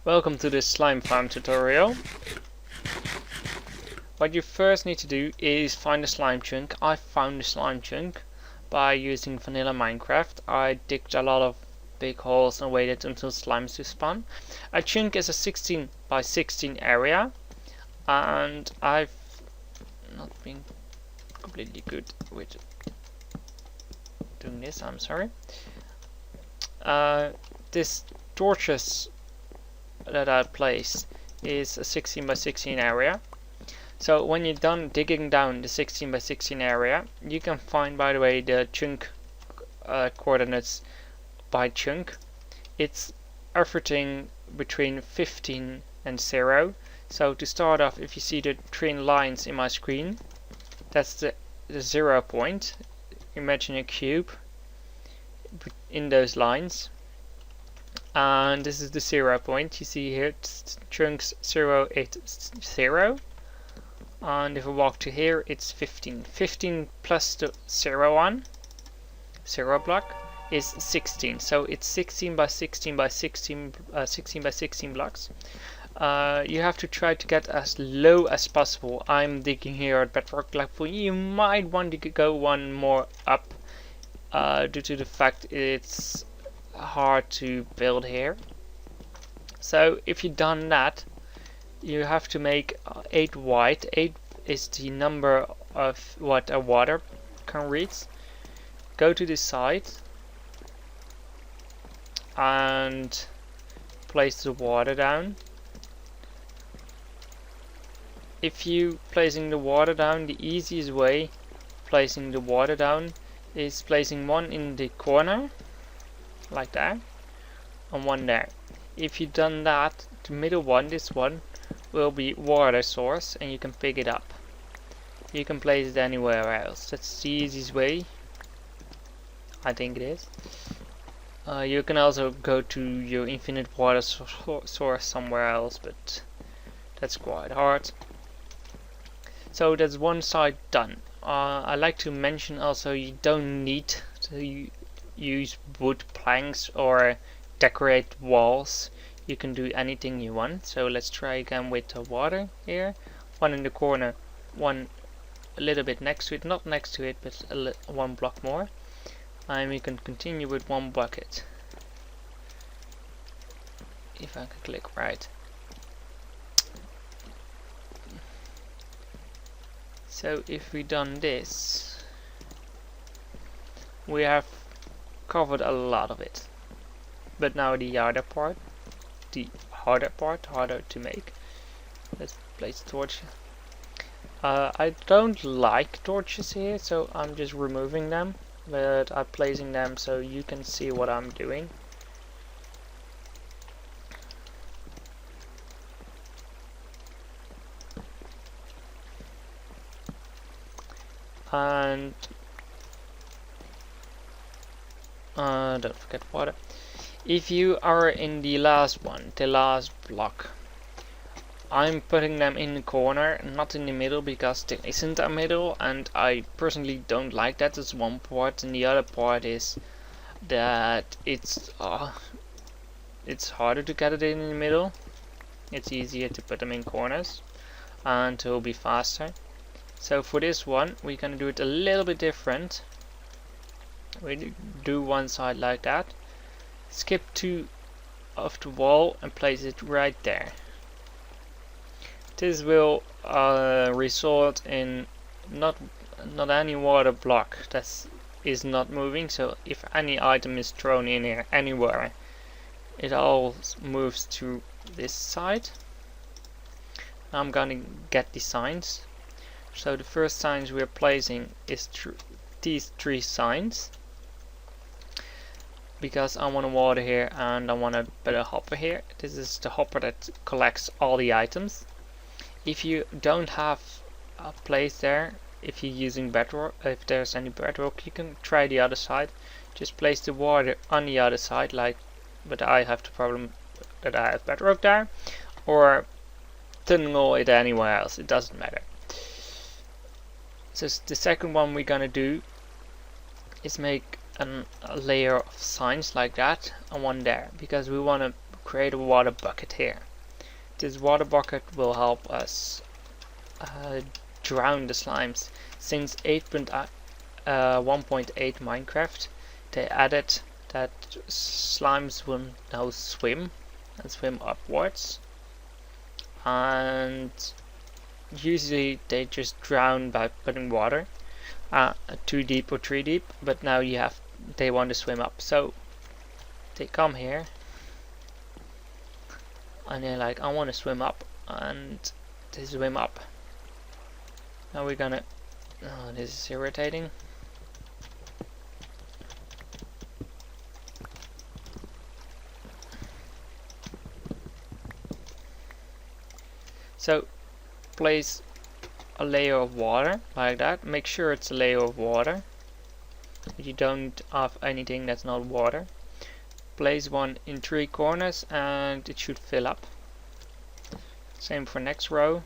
Welcome to this slime farm tutorial. What you first need to do is find a slime chunk. I found a slime chunk by using vanilla Minecraft. I digged a lot of big holes and waited until slimes to spawn. A chunk is a 16 by 16 area, and I've not been completely good with doing this, I'm sorry. This torches that I placed is a 16 by 16 area. So when you're done digging down the 16 by 16 area, you can find, by the way, the chunk coordinates by chunk. It's everything between 15 and 0. So to start off, if you see the three lines in my screen, that's the 0 point. Imagine a cube in those lines. And this is the 0 point. You see here, it's chunks 0, 8, 0. And if we walk to here, it's 15. 15 plus the 0 one, 0 block, is 16. So it's 16 by 16 by 16, 16 by 16 blocks. You have to try to get as low as possible. I'm digging here at bedrock level. You might want to go one more up due to the fact it's hard to build here. So if you've done that, you have to make 8 wide. 8 is the number of what a water can reach. Go to this side and place the water down. If you placing the water down, the easiest way placing the water down is placing one in the corner like that and one there. If you've done that, the middle one, this one, will be water source and you can pick it up. You can place it anywhere else. That's the easiest way, I think it is. You can also go to your infinite water source somewhere else, but that's quite hard. So that's one side done. I like to mention also, you don't need to use wood planks or decorate walls. You can do anything you want. So let's try again with the water here. One in the corner, one a little bit next to it, not next to it, but one block more. And we can continue with one bucket. If I can click right. So if we done this, we have covered a lot of it. But now the other part, the harder part, harder to make. Let's place the torch. I don't like torches here, so I'm just removing them, but I'm placing them so you can see what I'm doing. And don't forget water. If you are in the last one, the last block, I'm putting them in the corner, not in the middle, because there isn't a middle, and I personally don't like that. That's one part, and the other part is that it's harder to get it in the middle. It's easier to put them in corners, and it will be faster. So for this one, we're gonna do it a little bit different. We do one side like that. Skip 2 of the wall and place it right there. This will result in not any water block that is not moving. So if any item is thrown in here anywhere, it all moves to this side. I'm gonna get the signs. So the first signs we're placing is these 3 signs, because I want to water here and I want to put a hopper here. This is the hopper that collects all the items. If you don't have a place there, if you're using bedrock, if there's any bedrock, you can try the other side. Just place the water on the other side, but I have the problem that I have bedrock there, or tunnel it anywhere else, it doesn't matter. So the second one we're gonna do is make a layer of signs like that and one there, because we want to create a water bucket here. This water bucket will help us drown the slimes. Since 1.8 Minecraft, they added that slimes will now swim and swim upwards, and usually they just drown by putting water 2 deep or 3 deep, but now they want to swim up, so they come here and they're like, I want to swim up, and they swim up. Now we're gonna, oh, this is irritating. So place a layer of water like that. Make sure it's a layer of water. You don't have anything that's not water. Place one in 3 corners and it should fill up. Same for next row.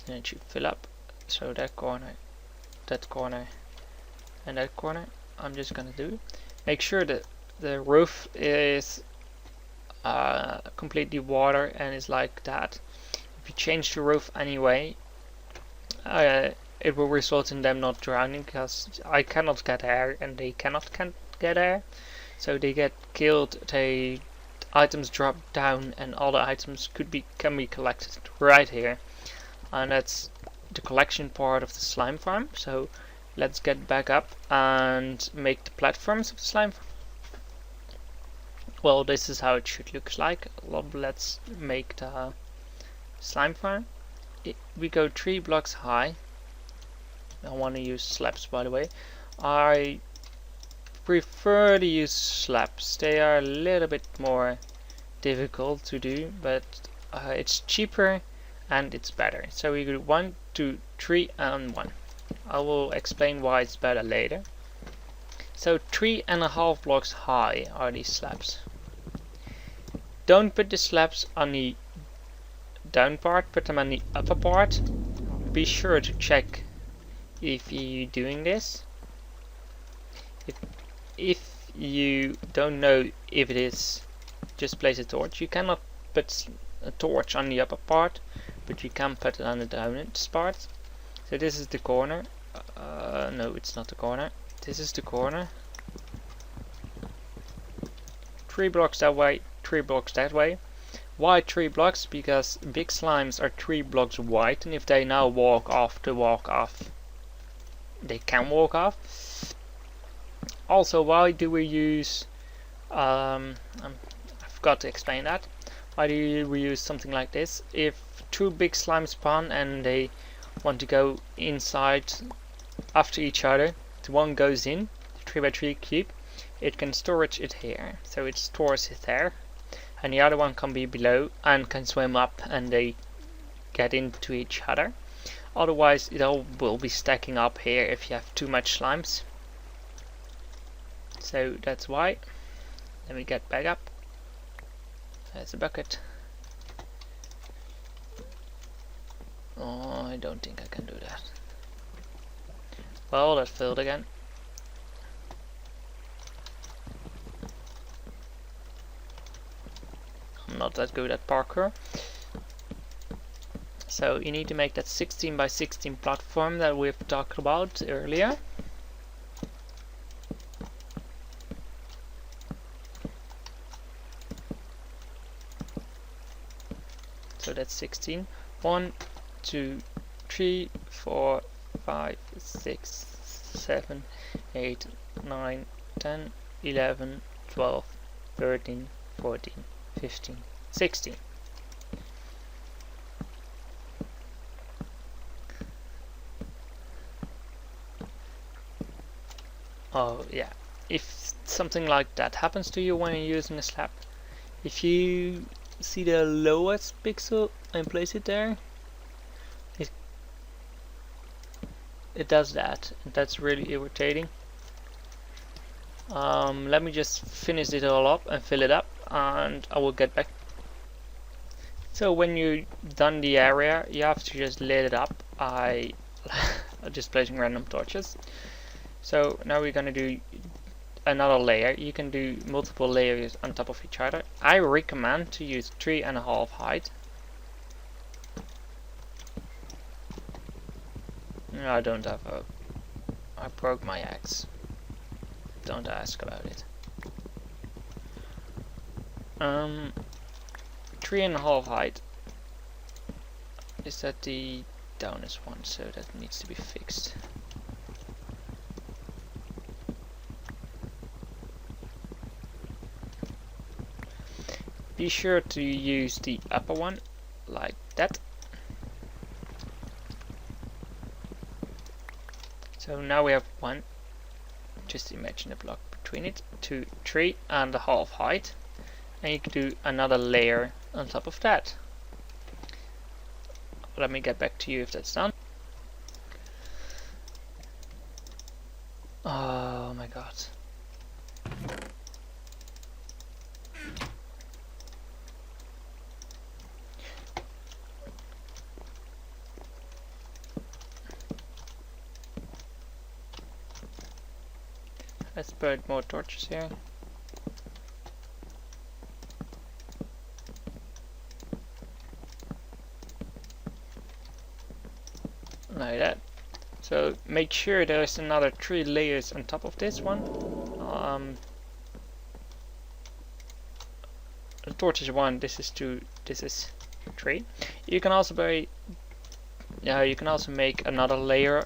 And it should fill up. So that corner, and that corner. I'm just gonna do. Make sure that the roof is completely water and is like that. If you change the roof anyway, it will result in them not drowning, because I cannot get air and they cannot get air, so they get killed. Items drop down and all the items can be collected right here, and that's the collection part of the slime farm. So let's get back up and make the platforms of the slime farm. Well, this is how it should look like. Let's make the slime farm. We go 3 blocks high. I want to use slabs, by the way. I prefer to use slabs. They are a little bit more difficult to do, but it's cheaper and it's better. So we go 1, 2, 3 and 1. I will explain why it's better later. So 3.5 blocks high are these slabs. Don't put the slabs on the down part, put them on the upper part. Be sure to check if you're doing this. If you don't know if it is, just place a torch. You cannot put a torch on the upper part, but you can put it on the downwards part. So this is the corner. No, it's not the corner. This is the corner. 3 blocks that way, 3 blocks that way. Why 3 blocks? Because big slimes are 3 blocks wide, and if they now walk off, they can walk off. Also, why do we use I forgot to explain that. Why do we use something like this? If 2 big slimes spawn and they want to go inside after each other, the one goes in, 3x3 cube, it can storage it here, so it stores it there, and the other one can be below and can swim up and they get into each other. Otherwise it all will be stacking up here if you have too much slimes. So that's why. Let me get back up. There's a bucket. Oh, I don't think I can do that. Well, that filled again. I'm not that good at parkour. So you need to make that 16 by 16 platform that we've talked about earlier. So that's 16. 1, 2, 3, 4, 5, 6, 7, 8, 9, 10, 11, 12, 13, 14, 15, 16. Oh yeah, if something like that happens to you when you're using a slab, if you see the lowest pixel and place it there, it does that, and that's really irritating. Let me just finish it all up and fill it up, and I will get back. So when you're done the area, you have to just lit it up. I'm just placing random torches. So now we're gonna do another layer. You can do multiple layers on top of each other. I recommend to use 3.5 height. No, I don't have a... I broke my axe. Don't ask about it. 3.5 height. Is that the downest one? So that needs to be fixed. Be sure to use the upper one, like that. So now we have 1. Just imagine a block between it. 2, 3.5 height. And you can do another layer on top of that. Let me get back to you if that's done. Oh my god. Let's put more torches here. Like that. So make sure there's another 3 layers on top of this one. The torch is 1, this is 2, this is 3. You can also make another layer.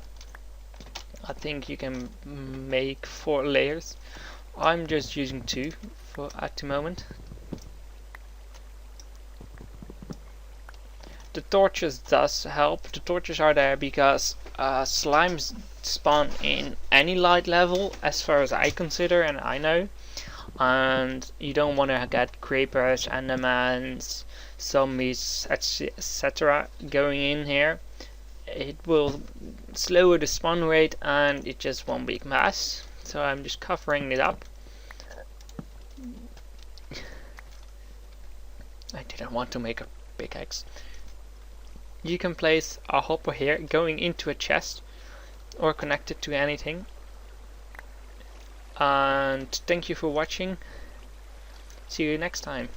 I think you can make 4 layers. I'm just using 2 for at the moment. The torches does help. The torches are there because slimes spawn in any light level, as far as I consider and I know. And you don't want to get creepers, endermans, zombies, etc. going in here. It will slower the spawn rate and it just one big mess. So I'm just covering it up. I didn't want to make a pickaxe. You can place a hopper here going into a chest or connect it to anything. And thank you for watching. See you next time.